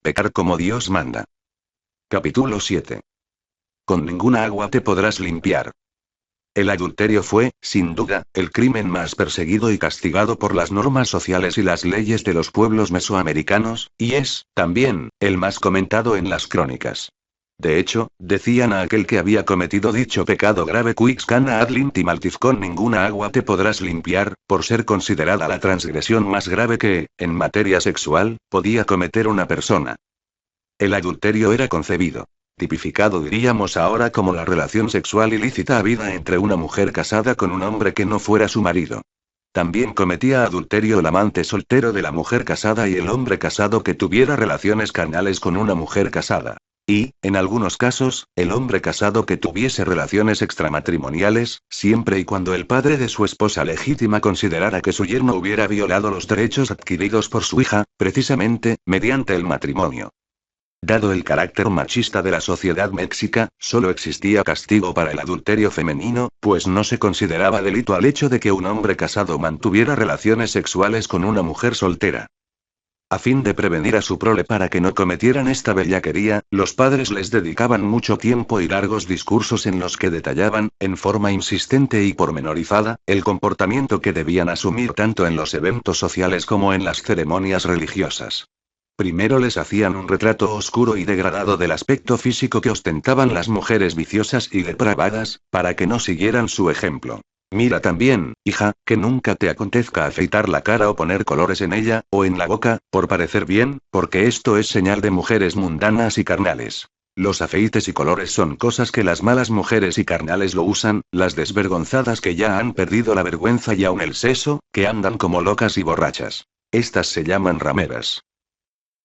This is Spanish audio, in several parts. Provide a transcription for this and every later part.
Pecar como Dios manda. Capítulo 7. Con ninguna agua te podrás limpiar. El adulterio fue, sin duda, el crimen más perseguido y castigado por las normas sociales y las leyes de los pueblos mesoamericanos, y es, también, el más comentado en las crónicas. De hecho, decían a aquel que había cometido dicho pecado grave Quixcana adlint y maltiz con ninguna agua te podrás limpiar, por ser considerada la transgresión más grave que, en materia sexual, podía cometer una persona. El adulterio era concebido, tipificado diríamos ahora como la relación sexual ilícita habida entre una mujer casada con un hombre que no fuera su marido. También cometía adulterio el amante soltero de la mujer casada y el hombre casado que tuviera relaciones carnales con una mujer casada. Y, en algunos casos, el hombre casado que tuviese relaciones extramatrimoniales, siempre y cuando el padre de su esposa legítima considerara que su yerno hubiera violado los derechos adquiridos por su hija, precisamente, mediante el matrimonio. Dado el carácter machista de la sociedad mexica, solo existía castigo para el adulterio femenino, pues no se consideraba delito al hecho de que un hombre casado mantuviera relaciones sexuales con una mujer soltera. A fin de prevenir a su prole para que no cometieran esta bellaquería, los padres les dedicaban mucho tiempo y largos discursos en los que detallaban, en forma insistente y pormenorizada, el comportamiento que debían asumir tanto en los eventos sociales como en las ceremonias religiosas. Primero les hacían un retrato oscuro y degradado del aspecto físico que ostentaban las mujeres viciosas y depravadas, para que no siguieran su ejemplo. Mira también, hija, que nunca te acontezca afeitar la cara o poner colores en ella, o en la boca, por parecer bien, porque esto es señal de mujeres mundanas y carnales. Los afeites y colores son cosas que las malas mujeres y carnales lo usan, las desvergonzadas que ya han perdido la vergüenza y aun el seso, que andan como locas y borrachas. Estas se llaman rameras.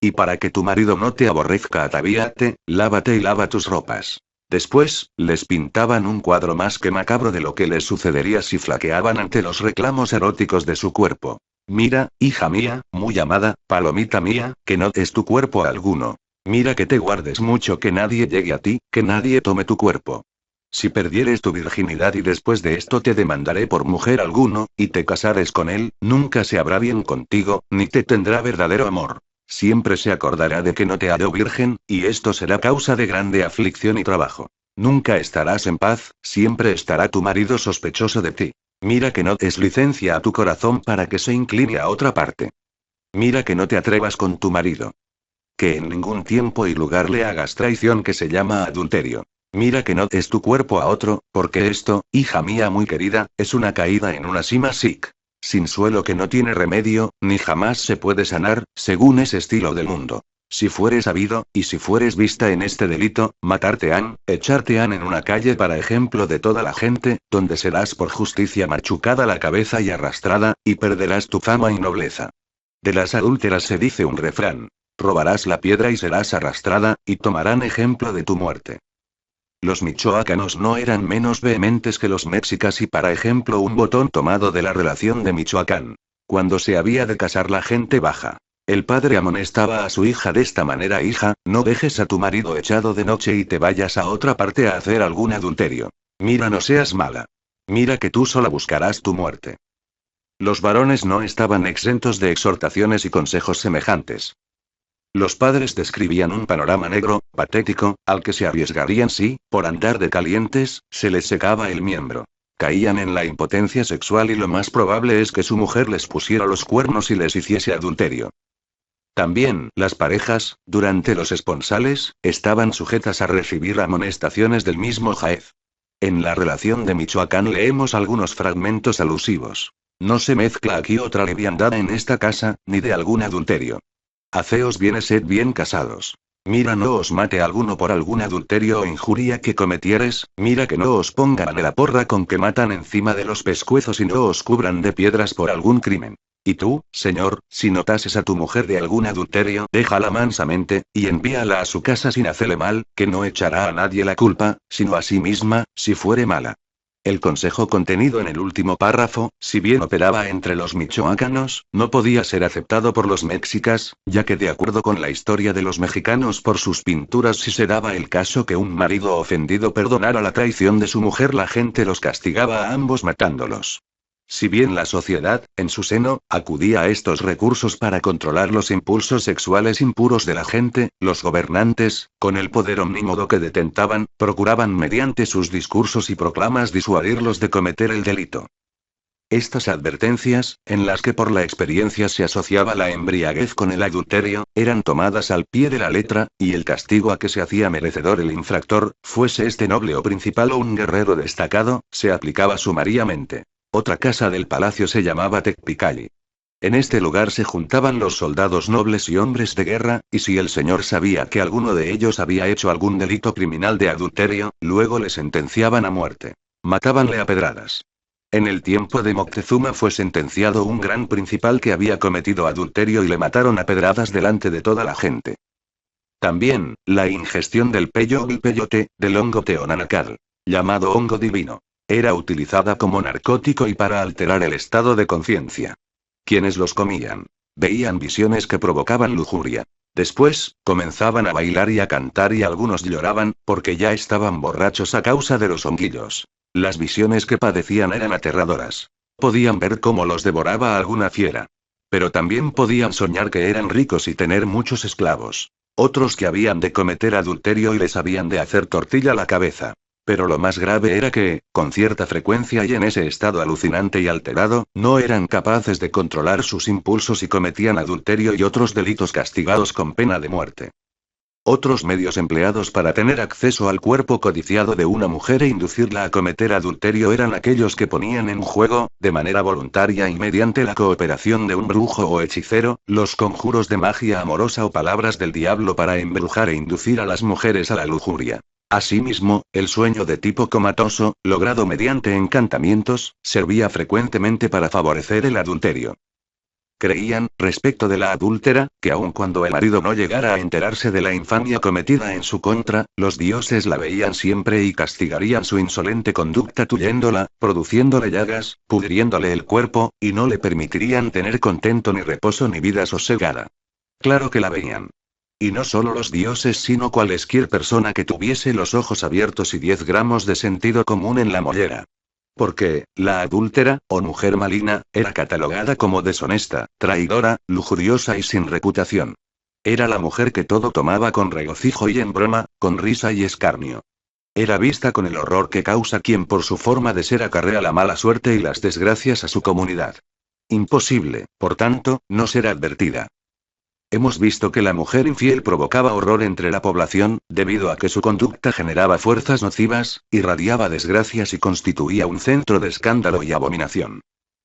Y para que tu marido no te aborrezca, atavíate, lávate y lava tus ropas. Después, les pintaban un cuadro más que macabro de lo que les sucedería si flaqueaban ante los reclamos eróticos de su cuerpo. Mira, hija mía, muy amada, palomita mía, que no des tu cuerpo a alguno. Mira que te guardes mucho, que nadie llegue a ti, que nadie tome tu cuerpo. Si perdieres tu virginidad y después de esto te demandaré por mujer alguno, y te casares con él, nunca se habrá bien contigo, ni te tendrá verdadero amor. Siempre se acordará de que no te halló virgen, y esto será causa de grande aflicción y trabajo. Nunca estarás en paz, siempre estará tu marido sospechoso de ti. Mira que no des licencia a tu corazón para que se incline a otra parte. Mira que no te atrevas con tu marido. Que en ningún tiempo y lugar le hagas traición que se llama adulterio. Mira que no des tu cuerpo a otro, porque esto, hija mía muy querida, es una caída en una sima sic. Sin suelo que no tiene remedio, ni jamás se puede sanar, según ese estilo del mundo. Si fueres sabido, y si fueres vista en este delito, matarte han, echarte han en una calle para ejemplo de toda la gente, donde serás por justicia machucada la cabeza y arrastrada, y perderás tu fama y nobleza. De las adúlteras se dice un refrán: robarás la piedra y serás arrastrada, y tomarán ejemplo de tu muerte. Los michoacanos no eran menos vehementes que los mexicas y para ejemplo un botón tomado de la relación de Michoacán. Cuando se había de casar la gente baja. El padre amonestaba a su hija de esta manera: hija, no dejes a tu marido echado de noche y te vayas a otra parte a hacer algún adulterio. Mira, no seas mala. Mira que tú sola buscarás tu muerte. Los varones no estaban exentos de exhortaciones y consejos semejantes. Los padres describían un panorama negro, patético, al que se arriesgarían si, por andar de calientes, se les secaba el miembro. Caían en la impotencia sexual y lo más probable es que su mujer les pusiera los cuernos y les hiciese adulterio. También, las parejas, durante los esponsales, estaban sujetas a recibir amonestaciones del mismo jaez. En la relación de Michoacán leemos algunos fragmentos alusivos. No se mezcla aquí otra liviandad en esta casa, ni de algún adulterio. Haceos bien y sed bien casados. Mira no os mate alguno por algún adulterio o injuria que cometieres, mira que no os pongan en la porra con que matan encima de los pescuezos y no os cubran de piedras por algún crimen. Y tú, señor, si notases a tu mujer de algún adulterio, déjala mansamente, y envíala a su casa sin hacerle mal, que no echará a nadie la culpa, sino a sí misma, si fuere mala. El consejo contenido en el último párrafo, si bien operaba entre los michoacanos, no podía ser aceptado por los mexicas, ya que de acuerdo con la historia de los mexicanos por sus pinturas, si se daba el caso que un marido ofendido perdonara la traición de su mujer, la gente los castigaba a ambos matándolos. Si bien la sociedad, en su seno, acudía a estos recursos para controlar los impulsos sexuales impuros de la gente, los gobernantes, con el poder omnímodo que detentaban, procuraban mediante sus discursos y proclamas disuadirlos de cometer el delito. Estas advertencias, en las que por la experiencia se asociaba la embriaguez con el adulterio, eran tomadas al pie de la letra, y el castigo a que se hacía merecedor el infractor, fuese este noble o principal o un guerrero destacado, se aplicaba sumariamente. Otra casa del palacio se llamaba Tecpicalli. En este lugar se juntaban los soldados nobles y hombres de guerra, y si el señor sabía que alguno de ellos había hecho algún delito criminal de adulterio, luego le sentenciaban a muerte. Matábanle a pedradas. En el tiempo de Moctezuma fue sentenciado un gran principal que había cometido adulterio y le mataron a pedradas delante de toda la gente. También, la ingestión del peyo o peyote, del hongo teonanacal, llamado hongo divino, era utilizada como narcótico y para alterar el estado de conciencia. Quienes los comían, veían visiones que provocaban lujuria. Después, comenzaban a bailar y a cantar y algunos lloraban, porque ya estaban borrachos a causa de los honguillos. Las visiones que padecían eran aterradoras. Podían ver cómo los devoraba alguna fiera. Pero también podían soñar que eran ricos y tener muchos esclavos. Otros que habían de cometer adulterio y les habían de hacer tortilla la cabeza. Pero lo más grave era que, con cierta frecuencia y en ese estado alucinante y alterado, no eran capaces de controlar sus impulsos y cometían adulterio y otros delitos castigados con pena de muerte. Otros medios empleados para tener acceso al cuerpo codiciado de una mujer e inducirla a cometer adulterio eran aquellos que ponían en juego, de manera voluntaria y mediante la cooperación de un brujo o hechicero, los conjuros de magia amorosa o palabras del diablo para embrujar e inducir a las mujeres a la lujuria. Asimismo, el sueño de tipo comatoso, logrado mediante encantamientos, servía frecuentemente para favorecer el adulterio. Creían, respecto de la adúltera, que aun cuando el marido no llegara a enterarse de la infamia cometida en su contra, los dioses la veían siempre y castigarían su insolente conducta tuyéndola, produciéndole llagas, pudriéndole el cuerpo, y no le permitirían tener contento ni reposo ni vida sosegada. Claro que la veían. Y no solo los dioses sino cualesquier persona que tuviese los ojos abiertos y 10 gramos de sentido común en la mollera. Porque, la adúltera, o mujer maligna, era catalogada como deshonesta, traidora, lujuriosa y sin reputación. Era la mujer que todo tomaba con regocijo y en broma, con risa y escarnio. Era vista con el horror que causa quien por su forma de ser acarrea la mala suerte y las desgracias a su comunidad. Imposible, por tanto, no ser advertida. Hemos visto que la mujer infiel provocaba horror entre la población, debido a que su conducta generaba fuerzas nocivas, irradiaba desgracias y constituía un centro de escándalo y abominación.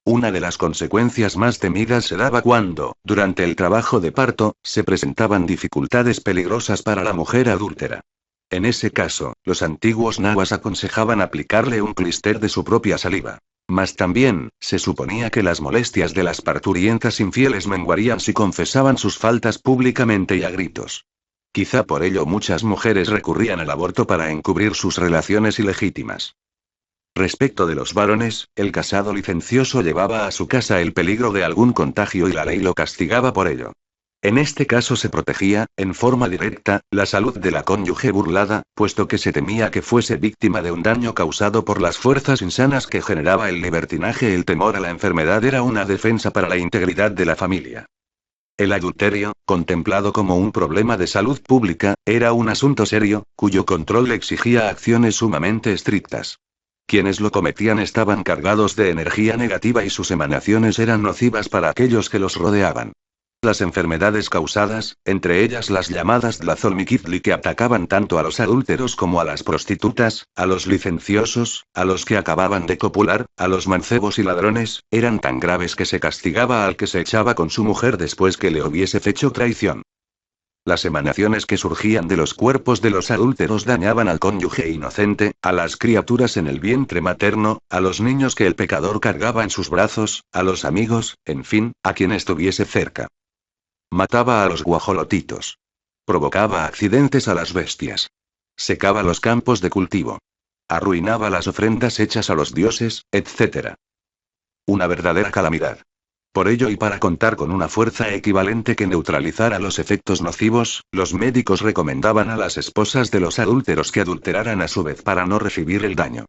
Una de las consecuencias más temidas se daba cuando, durante el trabajo de parto, se presentaban dificultades peligrosas para la mujer adúltera. En ese caso, los antiguos nahuas aconsejaban aplicarle un clíster de su propia saliva. Mas también, se suponía que las molestias de las parturientas infieles menguarían si confesaban sus faltas públicamente y a gritos. Quizá por ello muchas mujeres recurrían al aborto para encubrir sus relaciones ilegítimas. Respecto de los varones, el casado licencioso llevaba a su casa el peligro de algún contagio y la ley lo castigaba por ello. En este caso se protegía, en forma directa, la salud de la cónyuge burlada, puesto que se temía que fuese víctima de un daño causado por las fuerzas insanas que generaba el libertinaje. El temor a la enfermedad era una defensa para la integridad de la familia. El adulterio, contemplado como un problema de salud pública, era un asunto serio, cuyo control exigía acciones sumamente estrictas. Quienes lo cometían estaban cargados de energía negativa y sus emanaciones eran nocivas para aquellos que los rodeaban. Las enfermedades causadas, entre ellas las llamadas tlazolmiquitli que atacaban tanto a los adúlteros como a las prostitutas, a los licenciosos, a los que acababan de copular, a los mancebos y ladrones, eran tan graves que se castigaba al que se echaba con su mujer después que le hubiese hecho traición. Las emanaciones que surgían de los cuerpos de los adúlteros dañaban al cónyuge inocente, a las criaturas en el vientre materno, a los niños que el pecador cargaba en sus brazos, a los amigos, en fin, a quien estuviese cerca. Mataba a los guajolotitos. Provocaba accidentes a las bestias. Secaba los campos de cultivo. Arruinaba las ofrendas hechas a los dioses, etc. Una verdadera calamidad. Por ello y para contar con una fuerza equivalente que neutralizara los efectos nocivos, los médicos recomendaban a las esposas de los adúlteros que adulteraran a su vez para no recibir el daño.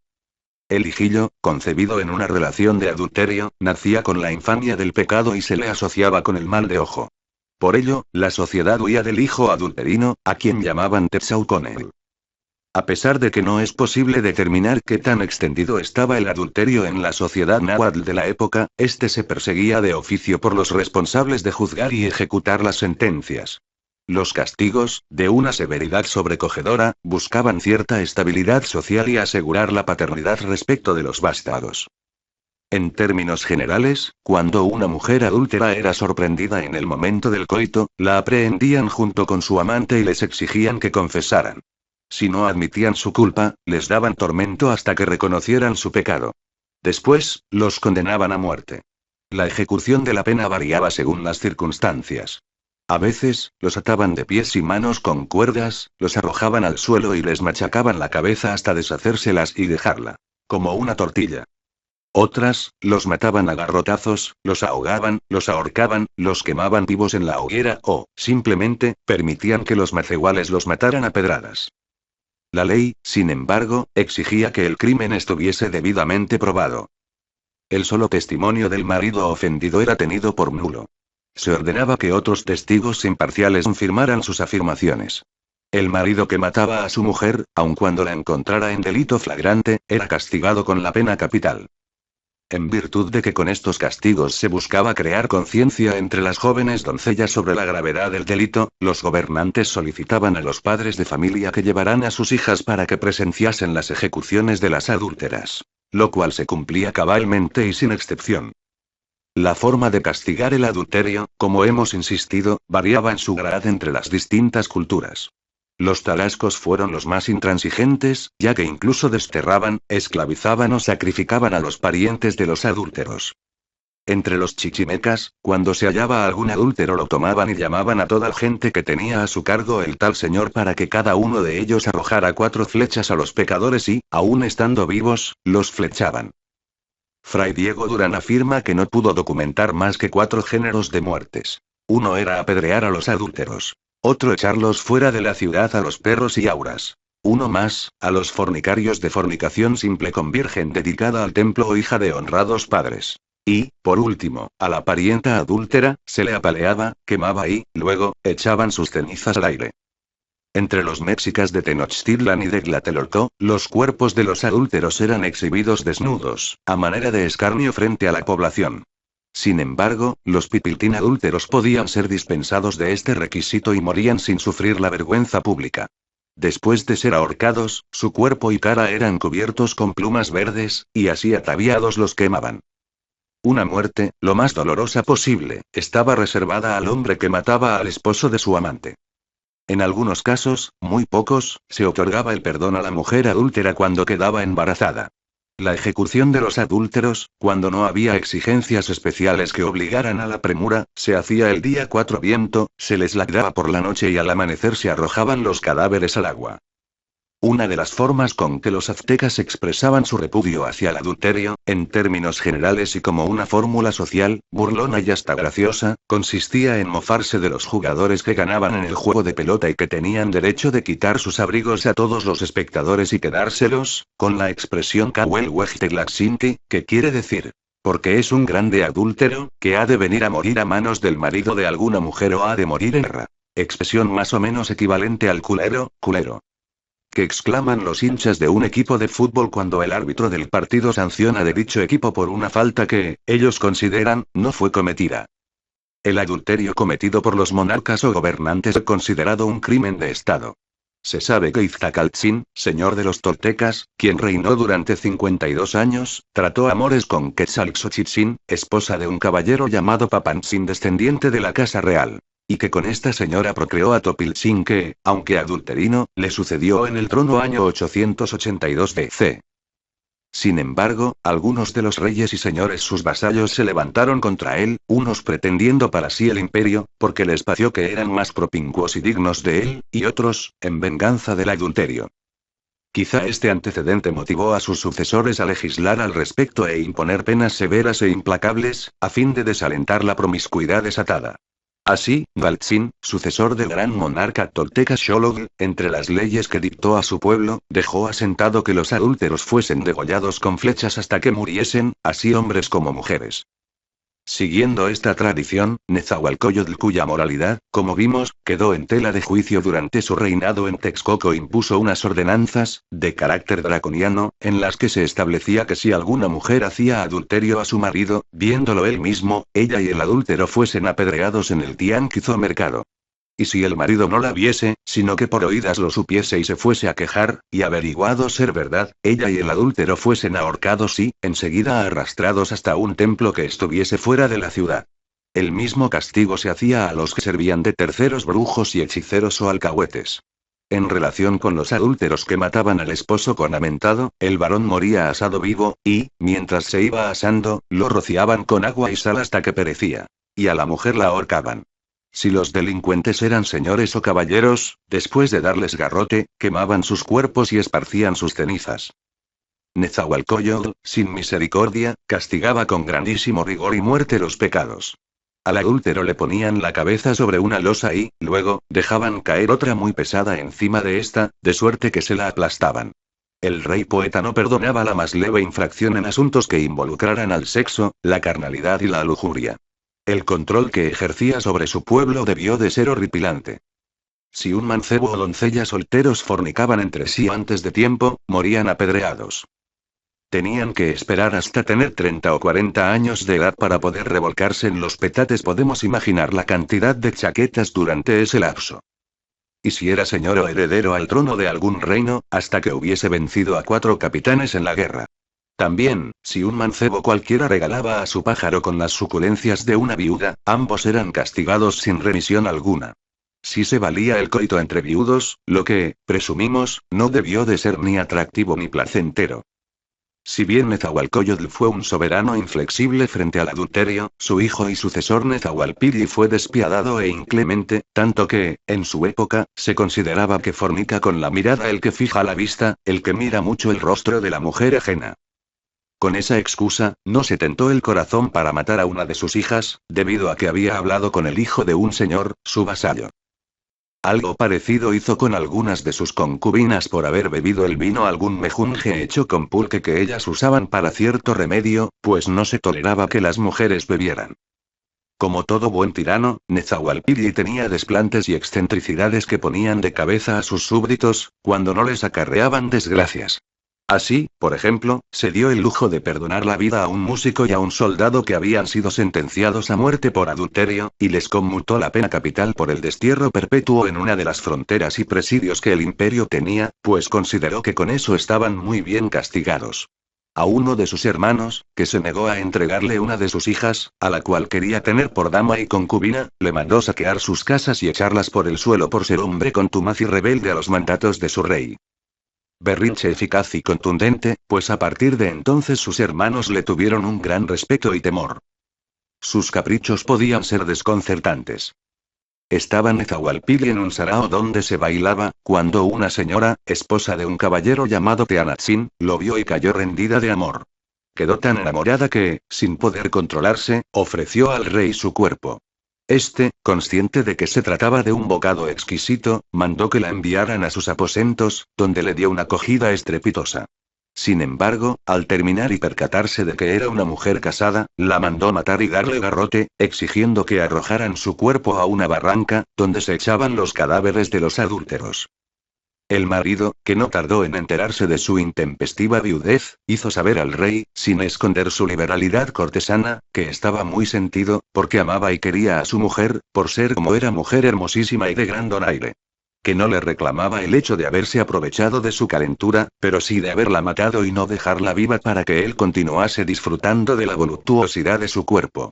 El hijillo, concebido en una relación de adulterio, nacía con la infamia del pecado y se le asociaba con el mal de ojo. Por ello, la sociedad huía del hijo adulterino, a quien llamaban Quetzalcóatl. A pesar de que no es posible determinar qué tan extendido estaba el adulterio en la sociedad náhuatl de la época, este se perseguía de oficio por los responsables de juzgar y ejecutar las sentencias. Los castigos, de una severidad sobrecogedora, buscaban cierta estabilidad social y asegurar la paternidad respecto de los vástagos. En términos generales, cuando una mujer adúltera era sorprendida en el momento del coito, la aprehendían junto con su amante y les exigían que confesaran. Si no admitían su culpa, les daban tormento hasta que reconocieran su pecado. Después, los condenaban a muerte. La ejecución de la pena variaba según las circunstancias. A veces, los ataban de pies y manos con cuerdas, los arrojaban al suelo y les machacaban la cabeza hasta deshacérselas y dejarla como una tortilla. Otras, los mataban a garrotazos, los ahogaban, los ahorcaban, los quemaban vivos en la hoguera o, simplemente, permitían que los macehuales los mataran a pedradas. La ley, sin embargo, exigía que el crimen estuviese debidamente probado. El solo testimonio del marido ofendido era tenido por nulo. Se ordenaba que otros testigos imparciales confirmaran sus afirmaciones. El marido que mataba a su mujer, aun cuando la encontrara en delito flagrante, era castigado con la pena capital. En virtud de que con estos castigos se buscaba crear conciencia entre las jóvenes doncellas sobre la gravedad del delito, los gobernantes solicitaban a los padres de familia que llevaran a sus hijas para que presenciasen las ejecuciones de las adúlteras. Lo cual se cumplía cabalmente y sin excepción. La forma de castigar el adulterio, como hemos insistido, variaba en su grado entre las distintas culturas. Los tarascos fueron los más intransigentes, ya que incluso desterraban, esclavizaban o sacrificaban a los parientes de los adúlteros. Entre los chichimecas, cuando se hallaba algún adúltero lo tomaban y llamaban a toda la gente que tenía a su cargo el tal señor para que cada uno de ellos arrojara 4 flechas a los pecadores y, aún estando vivos, los flechaban. Fray Diego Durán afirma que no pudo documentar más que 4 géneros de muertes. Uno era apedrear a los adúlteros. Otro echarlos fuera de la ciudad a los perros y auras. Uno más, a los fornicarios de fornicación simple con virgen dedicada al templo o hija de honrados padres. Y, por último, a la parienta adúltera, se le apaleaba, quemaba y, luego, echaban sus cenizas al aire. Entre los mexicas de Tenochtitlan y de Tlatelolco, los cuerpos de los adúlteros eran exhibidos desnudos, a manera de escarnio frente a la población. Sin embargo, los pipiltín adúlteros podían ser dispensados de este requisito y morían sin sufrir la vergüenza pública. Después de ser ahorcados, su cuerpo y cara eran cubiertos con plumas verdes, y así ataviados los quemaban. Una muerte, lo más dolorosa posible, estaba reservada al hombre que mataba al esposo de su amante. En algunos casos, muy pocos, se otorgaba el perdón a la mujer adúltera cuando quedaba embarazada. La ejecución de los adúlteros, cuando no había exigencias especiales que obligaran a la premura, se hacía el día 4 viento, se les lagraba por la noche y al amanecer se arrojaban los cadáveres al agua. Una de las formas con que los aztecas expresaban su repudio hacia el adulterio, en términos generales y como una fórmula social, burlona y hasta graciosa, consistía en mofarse de los jugadores que ganaban en el juego de pelota y que tenían derecho de quitar sus abrigos a todos los espectadores y quedárselos, con la expresión Kawel-Wejteglaxinki, que quiere decir, porque es un grande adúltero, que ha de venir a morir a manos del marido de alguna mujer o ha de morir en guerra. Expresión más o menos equivalente al culero, que exclaman los hinchas de un equipo de fútbol cuando el árbitro del partido sanciona de dicho equipo por una falta que, ellos consideran, no fue cometida. El adulterio cometido por los monarcas o gobernantes es considerado un crimen de Estado. Se sabe que Iztacaltzin, señor de los toltecas, quien reinó durante 52 años, trató amores con Quetzalxochitzin, esposa de un caballero llamado Papantzin descendiente de la casa real. Y que con esta señora procreó a Topiltzin que, aunque adulterino, le sucedió en el trono año 882 BC. Sin embargo, algunos de los reyes y señores sus vasallos se levantaron contra él, unos pretendiendo para sí el imperio, porque les pareció que eran más propincuos y dignos de él, y otros, en venganza del adulterio. Quizá este antecedente motivó a sus sucesores a legislar al respecto e imponer penas severas e implacables, a fin de desalentar la promiscuidad desatada. Así, Galtzin, sucesor del gran monarca tolteca Xolotl, entre las leyes que dictó a su pueblo, dejó asentado que los adúlteros fuesen degollados con flechas hasta que muriesen, así hombres como mujeres. Siguiendo esta tradición, Nezahualcóyotl, cuya moralidad, como vimos, quedó en tela de juicio durante su reinado en Texcoco, impuso unas ordenanzas, de carácter draconiano, en las que se establecía que si alguna mujer hacía adulterio a su marido, viéndolo él mismo, ella y el adúltero fuesen apedreados en el tianguis o mercado. Y si el marido no la viese, sino que por oídas lo supiese y se fuese a quejar, y averiguado ser verdad, ella y el adúltero fuesen ahorcados y, enseguida arrastrados hasta un templo que estuviese fuera de la ciudad. El mismo castigo se hacía a los que servían de terceros brujos y hechiceros o alcahuetes. En relación con los adúlteros que mataban al esposo con amentado, el varón moría asado vivo, y, mientras se iba asando, lo rociaban con agua y sal hasta que perecía. Y a la mujer la ahorcaban. Si los delincuentes eran señores o caballeros, después de darles garrote, quemaban sus cuerpos y esparcían sus cenizas. Nezahualcóyotl, sin misericordia, castigaba con grandísimo rigor y muerte los pecados. Al adúltero le ponían la cabeza sobre una losa y, luego, dejaban caer otra muy pesada encima de esta, de suerte que se la aplastaban. El rey poeta no perdonaba la más leve infracción en asuntos que involucraran al sexo, la carnalidad y la lujuria. El control que ejercía sobre su pueblo debió de ser horripilante. Si un mancebo o doncella solteros fornicaban entre sí antes de tiempo, morían apedreados. Tenían que esperar hasta tener 30 o 40 años de edad para poder revolcarse en los petates. Podemos imaginar la cantidad de chaquetas durante ese lapso. Y si era señor o heredero al trono de algún reino, hasta que hubiese vencido a 4 capitanes en la guerra. También, si un mancebo cualquiera regalaba a su pájaro con las suculencias de una viuda, ambos eran castigados sin remisión alguna. Si se valía el coito entre viudos, lo que, presumimos, no debió de ser ni atractivo ni placentero. Si bien Nezahualcóyotl fue un soberano inflexible frente al adulterio, su hijo y sucesor Nezahualpilli fue despiadado e inclemente, tanto que, en su época, se consideraba que fornica con la mirada el que fija la vista, el que mira mucho el rostro de la mujer ajena. Con esa excusa, no se tentó el corazón para matar a una de sus hijas, debido a que había hablado con el hijo de un señor, su vasallo. Algo parecido hizo con algunas de sus concubinas por haber bebido el vino algún mejunje hecho con pulque que ellas usaban para cierto remedio, pues no se toleraba que las mujeres bebieran. Como todo buen tirano, Nezahualpilli tenía desplantes y excentricidades que ponían de cabeza a sus súbditos, cuando no les acarreaban desgracias. Así, por ejemplo, se dio el lujo de perdonar la vida a un músico y a un soldado que habían sido sentenciados a muerte por adulterio, y les conmutó la pena capital por el destierro perpetuo en una de las fronteras y presidios que el imperio tenía, pues consideró que con eso estaban muy bien castigados. A uno de sus hermanos, que se negó a entregarle una de sus hijas, a la cual quería tener por dama y concubina, le mandó saquear sus casas y echarlas por el suelo por ser hombre contumaz y rebelde a los mandatos de su rey. Berrinche eficaz y contundente, pues a partir de entonces sus hermanos le tuvieron un gran respeto y temor. Sus caprichos podían ser desconcertantes. Estaba Nezahualpilli en un sarao donde se bailaba, cuando una señora, esposa de un caballero llamado Teanatzin, lo vio y cayó rendida de amor. Quedó tan enamorada que, sin poder controlarse, ofreció al rey su cuerpo. Este, consciente de que se trataba de un bocado exquisito, mandó que la enviaran a sus aposentos, donde le dio una acogida estrepitosa. Sin embargo, al terminar y percatarse de que era una mujer casada, la mandó matar y darle garrote, exigiendo que arrojaran su cuerpo a una barranca, donde se echaban los cadáveres de los adúlteros. El marido, que no tardó en enterarse de su intempestiva viudez, hizo saber al rey, sin esconder su liberalidad cortesana, que estaba muy sentido, porque amaba y quería a su mujer, por ser como era mujer hermosísima y de gran donaire. Que no le reclamaba el hecho de haberse aprovechado de su calentura, pero sí de haberla matado y no dejarla viva para que él continuase disfrutando de la voluptuosidad de su cuerpo.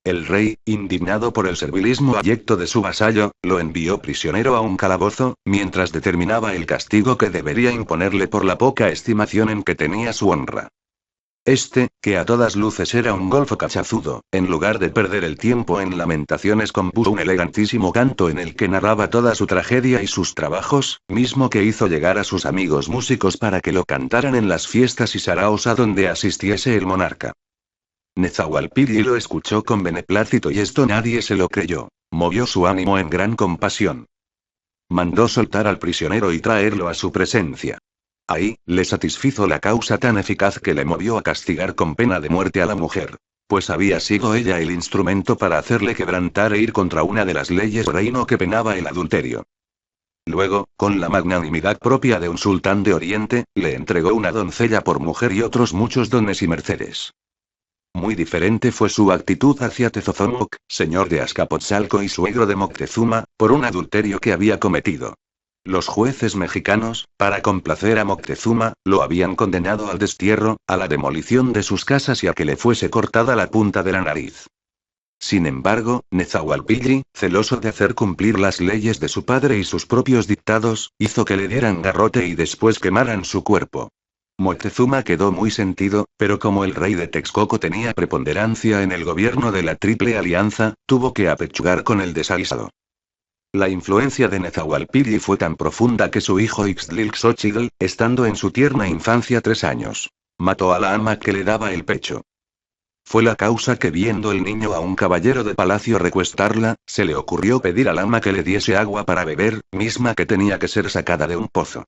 El rey, indignado por el servilismo abyecto de su vasallo, lo envió prisionero a un calabozo, mientras determinaba el castigo que debería imponerle por la poca estimación en que tenía su honra. Este, que a todas luces era un golfo cachazudo, en lugar de perder el tiempo en lamentaciones compuso un elegantísimo canto en el que narraba toda su tragedia y sus trabajos, mismo que hizo llegar a sus amigos músicos para que lo cantaran en las fiestas y saraos a donde asistiese el monarca. Nezahualpilli lo escuchó con beneplácito y esto nadie se lo creyó. Movió su ánimo en gran compasión. Mandó soltar al prisionero y traerlo a su presencia. Ahí, le satisfizo la causa tan eficaz que le movió a castigar con pena de muerte a la mujer. Pues había sido ella el instrumento para hacerle quebrantar e ir contra una de las leyes del reino que penaba el adulterio. Luego, con la magnanimidad propia de un sultán de Oriente, le entregó una doncella por mujer y otros muchos dones y mercedes. Muy diferente fue su actitud hacia Tezozomoc, señor de Azcapotzalco y suegro de Moctezuma, por un adulterio que había cometido. Los jueces mexicanos, para complacer a Moctezuma, lo habían condenado al destierro, a la demolición de sus casas y a que le fuese cortada la punta de la nariz. Sin embargo, Nezahualpilli, celoso de hacer cumplir las leyes de su padre y sus propios dictados, hizo que le dieran garrote y después quemaran su cuerpo. Moctezuma quedó muy sentido, pero como el rey de Texcoco tenía preponderancia en el gobierno de la Triple Alianza, tuvo que apechugar con el desaguisado. La influencia de Nezahualpilli fue tan profunda que su hijo Ixtlilxochitl, estando en su tierna infancia 3 años, mató a la ama que le daba el pecho. Fue la causa que viendo el niño a un caballero de palacio recuestarla, se le ocurrió pedir al ama que le diese agua para beber, misma que tenía que ser sacada de un pozo.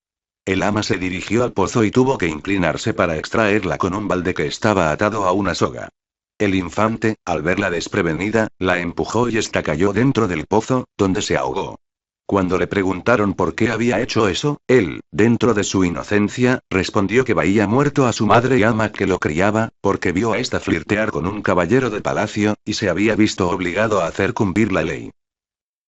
El ama se dirigió al pozo y tuvo que inclinarse para extraerla con un balde que estaba atado a una soga. El infante, al verla desprevenida, la empujó y ésta cayó dentro del pozo, donde se ahogó. Cuando le preguntaron por qué había hecho eso, él, dentro de su inocencia, respondió que veía muerto a su madre y ama que lo criaba, porque vio a esta flirtear con un caballero de palacio, y se había visto obligado a hacer cumplir la ley.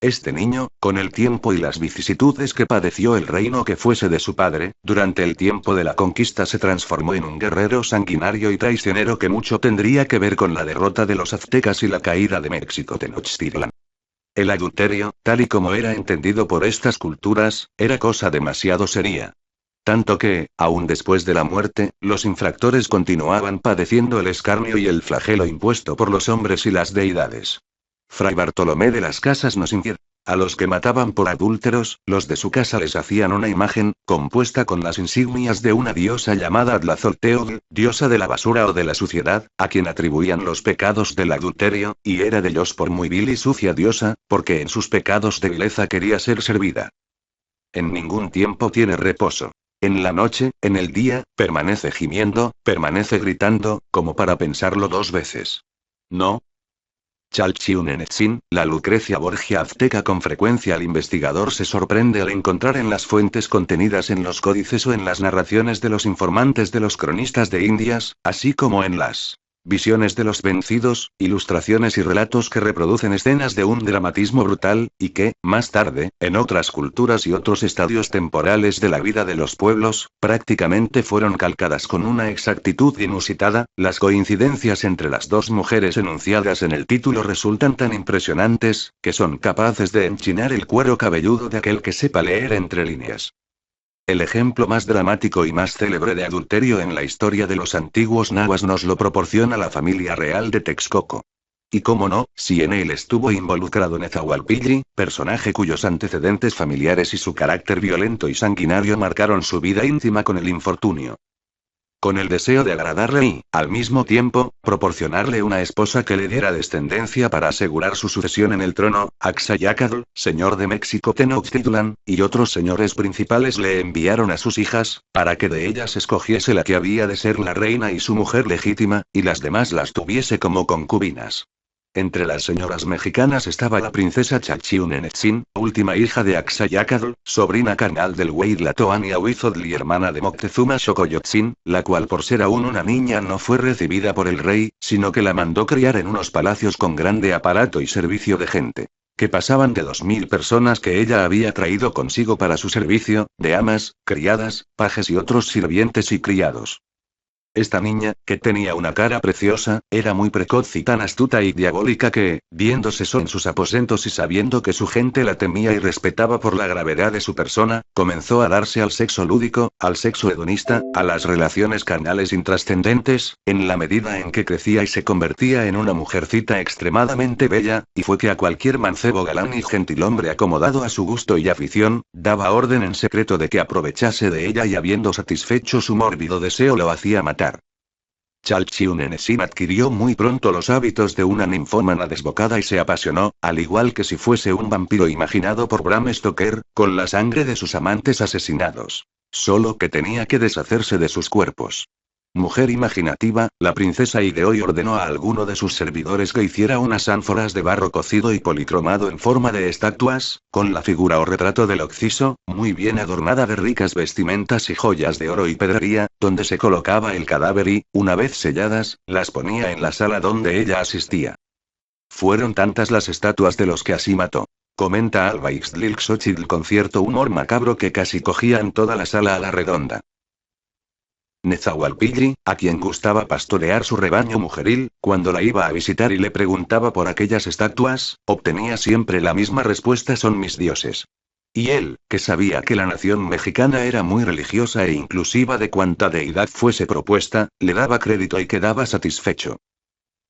Este niño, con el tiempo y las vicisitudes que padeció el reino que fuese de su padre, durante el tiempo de la conquista se transformó en un guerrero sanguinario y traicionero que mucho tendría que ver con la derrota de los aztecas y la caída de México Tenochtitlan. El adulterio, tal y como era entendido por estas culturas, era cosa demasiado seria. Tanto que, aun después de la muerte, los infractores continuaban padeciendo el escarnio y el flagelo impuesto por los hombres y las deidades. Fray Bartolomé de las Casas nos infiere. A los que mataban por adúlteros, los de su casa les hacían una imagen, compuesta con las insignias de una diosa llamada Atlazolteotl, diosa de la basura o de la suciedad, a quien atribuían los pecados del adulterio, y era de ellos por muy vil y sucia diosa, porque en sus pecados de vileza quería ser servida. En ningún tiempo tiene reposo. En la noche, en el día, permanece gimiendo, permanece gritando, como para pensarlo 2 veces. No. Chalchiunenetzin, la Lucrecia Borgia azteca. Con frecuencia el investigador se sorprende al encontrar en las fuentes contenidas en los códices o en las narraciones de los informantes de los cronistas de Indias, así como en las visiones de los vencidos, ilustraciones y relatos que reproducen escenas de un dramatismo brutal, y que, más tarde, en otras culturas y otros estadios temporales de la vida de los pueblos, prácticamente fueron calcadas con una exactitud inusitada. Las coincidencias entre las 2 mujeres enunciadas en el título resultan tan impresionantes, que son capaces de enchinar el cuero cabelludo de aquel que sepa leer entre líneas. El ejemplo más dramático y más célebre de adulterio en la historia de los antiguos nahuas nos lo proporciona la familia real de Texcoco. Y cómo no, si en él estuvo involucrado Nezahualpilli, personaje cuyos antecedentes familiares y su carácter violento y sanguinario marcaron su vida íntima con el infortunio. Con el deseo de agradarle y, al mismo tiempo, proporcionarle una esposa que le diera descendencia para asegurar su sucesión en el trono, Axayácatl, señor de México Tenochtitlan, y otros señores principales le enviaron a sus hijas, para que de ellas escogiese la que había de ser la reina y su mujer legítima, y las demás las tuviese como concubinas. Entre las señoras mexicanas estaba la princesa Chalchiunenetzin, última hija de Axayácatl, sobrina carnal del Hueytlatoani y Ahuizotl y hermana de Moctezuma Xocoyotzin, la cual por ser aún una niña no fue recibida por el rey, sino que la mandó criar en unos palacios con grande aparato y servicio de gente, que pasaban de 2000 personas que ella había traído consigo para su servicio, de amas, criadas, pajes y otros sirvientes y criados. Esta niña, que tenía una cara preciosa, era muy precoz y tan astuta y diabólica que, viéndose sola en sus aposentos y sabiendo que su gente la temía y respetaba por la gravedad de su persona, comenzó a darse al sexo lúdico, al sexo hedonista, a las relaciones carnales intrascendentes, en la medida en que crecía y se convertía en una mujercita extremadamente bella, y fue que a cualquier mancebo galán y gentilhombre acomodado a su gusto y afición, daba orden en secreto de que aprovechase de ella y habiendo satisfecho su mórbido deseo lo hacía matar. Chalchiunenesin adquirió muy pronto los hábitos de una ninfómana desbocada y se apasionó, al igual que si fuese un vampiro imaginado por Bram Stoker, con la sangre de sus amantes asesinados. Solo que tenía que deshacerse de sus cuerpos. Mujer imaginativa, la princesa ideó y ordenó a alguno de sus servidores que hiciera unas ánforas de barro cocido y policromado en forma de estatuas, con la figura o retrato del occiso, muy bien adornada de ricas vestimentas y joyas de oro y pedrería, donde se colocaba el cadáver y, una vez selladas, las ponía en la sala donde ella asistía. Fueron tantas las estatuas de los que así mató. Comenta Alba Ixtlilxochitl con cierto humor macabro que casi cogían toda la sala a la redonda. Nezahualpilli, a quien gustaba pastorear su rebaño mujeril, cuando la iba a visitar y le preguntaba por aquellas estatuas, obtenía siempre la misma respuesta: son mis dioses. Y él, que sabía que la nación mexicana era muy religiosa e inclusiva de cuanta deidad fuese propuesta, le daba crédito y quedaba satisfecho.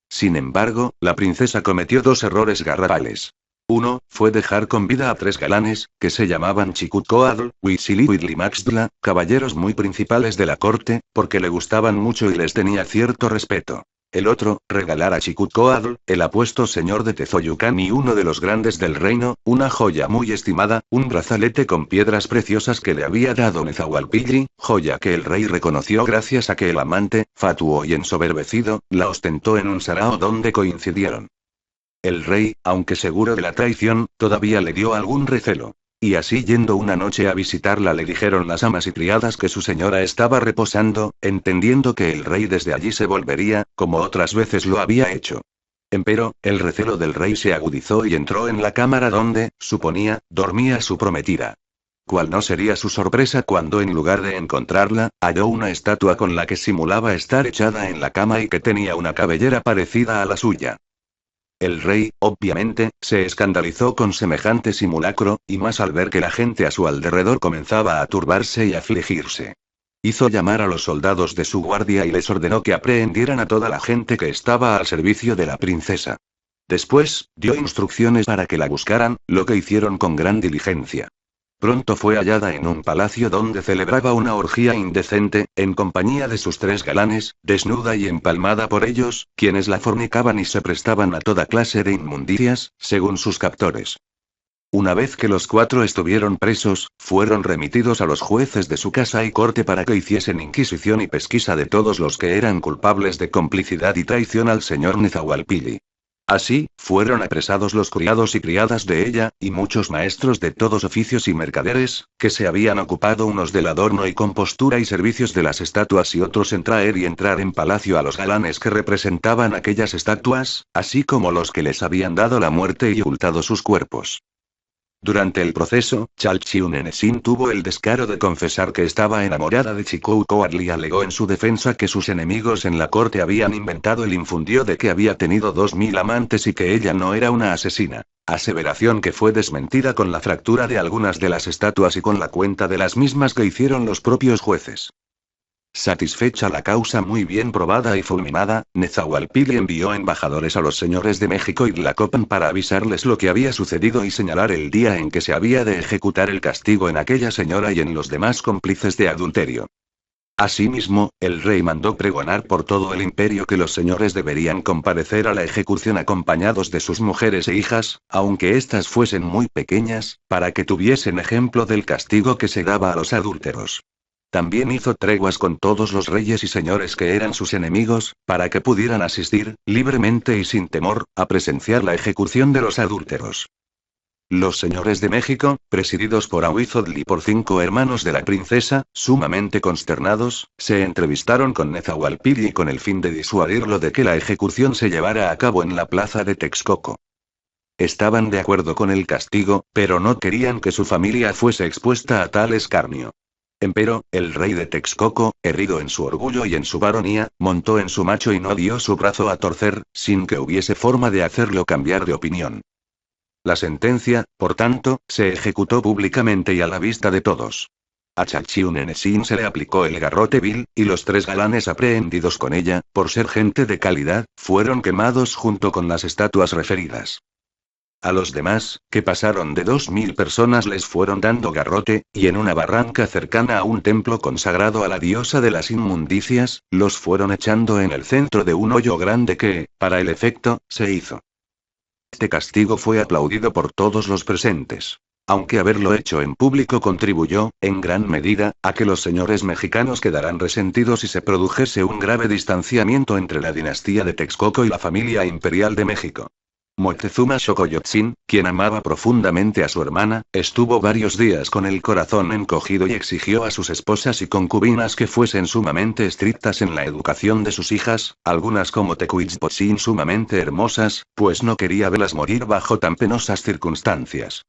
Sin embargo, la princesa cometió dos errores garrafales. Uno, fue dejar con vida a 3 galanes, que se llamaban Chicutcoatl, Huitzilihuitl y Maxtla, caballeros muy principales de la corte, porque le gustaban mucho y les tenía cierto respeto. El otro, regalar a Chicutcoatl, el apuesto señor de Tezoyucán y uno de los grandes del reino, una joya muy estimada, un brazalete con piedras preciosas que le había dado Nezahualpilli, joya que el rey reconoció gracias a que el amante, fatuo y ensoberbecido, la ostentó en un sarao donde coincidieron. El rey, aunque seguro de la traición, todavía le dio algún recelo. Y así yendo una noche a visitarla le dijeron las amas y criadas que su señora estaba reposando, entendiendo que el rey desde allí se volvería, como otras veces lo había hecho. Empero, el recelo del rey se agudizó y entró en la cámara donde, suponía, dormía su prometida. ¿Cuál no sería su sorpresa cuando en lugar de encontrarla, halló una estatua con la que simulaba estar echada en la cama y que tenía una cabellera parecida a la suya? El rey, obviamente, se escandalizó con semejante simulacro, y más al ver que la gente a su alrededor comenzaba a turbarse y afligirse. Hizo llamar a los soldados de su guardia y les ordenó que aprehendieran a toda la gente que estaba al servicio de la princesa. Después, dio instrucciones para que la buscaran, lo que hicieron con gran diligencia. Pronto fue hallada en un palacio donde celebraba una orgía indecente, en compañía de sus 3 galanes, desnuda y empalmada por ellos, quienes la fornicaban y se prestaban a toda clase de inmundicias, según sus captores. Una vez que los 4 estuvieron presos, fueron remitidos a los jueces de su casa y corte para que hiciesen inquisición y pesquisa de todos los que eran culpables de complicidad y traición al señor Nezahualpilli. Así, fueron apresados los criados y criadas de ella, y muchos maestros de todos oficios y mercaderes, que se habían ocupado unos del adorno y compostura y servicios de las estatuas y otros en traer y entrar en palacio a los galanes que representaban aquellas estatuas, así como los que les habían dado la muerte y ocultado sus cuerpos. Durante el proceso, Chalchiunenesin tuvo el descaro de confesar que estaba enamorada de Chicoucoatl y alegó en su defensa que sus enemigos en la corte habían inventado el infundio de que había tenido 2000 amantes y que ella no era una asesina. Aseveración que fue desmentida con la fractura de algunas de las estatuas y con la cuenta de las mismas que hicieron los propios jueces. Satisfecha la causa muy bien probada y fulminada, Nezahualpilli envió embajadores a los señores de México y Tlacopan para avisarles lo que había sucedido y señalar el día en que se había de ejecutar el castigo en aquella señora y en los demás cómplices de adulterio. Asimismo, el rey mandó pregonar por todo el imperio que los señores deberían comparecer a la ejecución acompañados de sus mujeres e hijas, aunque éstas fuesen muy pequeñas, para que tuviesen ejemplo del castigo que se daba a los adúlteros. También hizo treguas con todos los reyes y señores que eran sus enemigos, para que pudieran asistir, libremente y sin temor, a presenciar la ejecución de los adúlteros. Los señores de México, presididos por Ahuizotl y por 5 hermanos de la princesa, sumamente consternados, se entrevistaron con Nezahualpilli con el fin de disuadirlo de que la ejecución se llevara a cabo en la plaza de Texcoco. Estaban de acuerdo con el castigo, pero no querían que su familia fuese expuesta a tal escarnio. Empero, el rey de Texcoco, herido en su orgullo y en su varonía, montó en su macho y no dio su brazo a torcer, sin que hubiese forma de hacerlo cambiar de opinión. La sentencia, por tanto, se ejecutó públicamente y a la vista de todos. A Chalchiunenesin se le aplicó el garrote vil, y los 3 galanes aprehendidos con ella, por ser gente de calidad, fueron quemados junto con las estatuas referidas. A los demás, que pasaron de 2000 personas, les fueron dando garrote, y en una barranca cercana a un templo consagrado a la diosa de las inmundicias, los fueron echando en el centro de un hoyo grande que, para el efecto, se hizo. Este castigo fue aplaudido por todos los presentes. Aunque haberlo hecho en público contribuyó, en gran medida, a que los señores mexicanos quedaran resentidos y se produjese un grave distanciamiento entre la dinastía de Texcoco y la familia imperial de México. Moctezuma Xocoyotzin, quien amaba profundamente a su hermana, estuvo varios días con el corazón encogido y exigió a sus esposas y concubinas que fuesen sumamente estrictas en la educación de sus hijas, algunas como Tecuitzpotzin sumamente hermosas, pues no quería verlas morir bajo tan penosas circunstancias.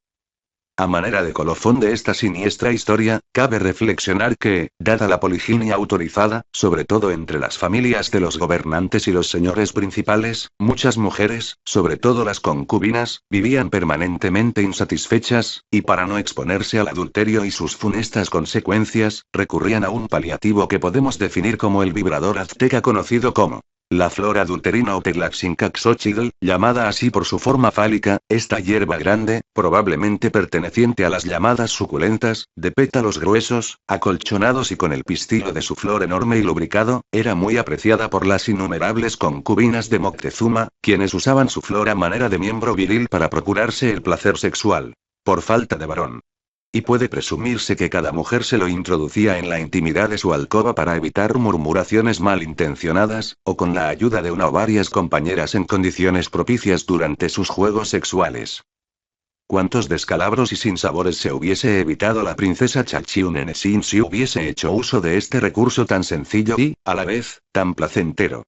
A manera de colofón de esta siniestra historia, cabe reflexionar que, dada la poliginia autorizada, sobre todo entre las familias de los gobernantes y los señores principales, muchas mujeres, sobre todo las concubinas, vivían permanentemente insatisfechas, y para no exponerse al adulterio y sus funestas consecuencias, recurrían a un paliativo que podemos definir como el vibrador azteca conocido como la flor adulterina o Teclaxincaxochitl, llamada así por su forma fálica. Esta hierba grande, probablemente perteneciente a las llamadas suculentas, de pétalos gruesos, acolchonados y con el pistillo de su flor enorme y lubricado, era muy apreciada por las innumerables concubinas de Moctezuma, quienes usaban su flor a manera de miembro viril para procurarse el placer sexual. Por falta de varón. Y puede presumirse que cada mujer se lo introducía en la intimidad de su alcoba para evitar murmuraciones malintencionadas, o con la ayuda de una o varias compañeras en condiciones propicias durante sus juegos sexuales. Cuántos descalabros y sinsabores se hubiese evitado la princesa Chachiunenesin si hubiese hecho uso de este recurso tan sencillo y, a la vez, tan placentero.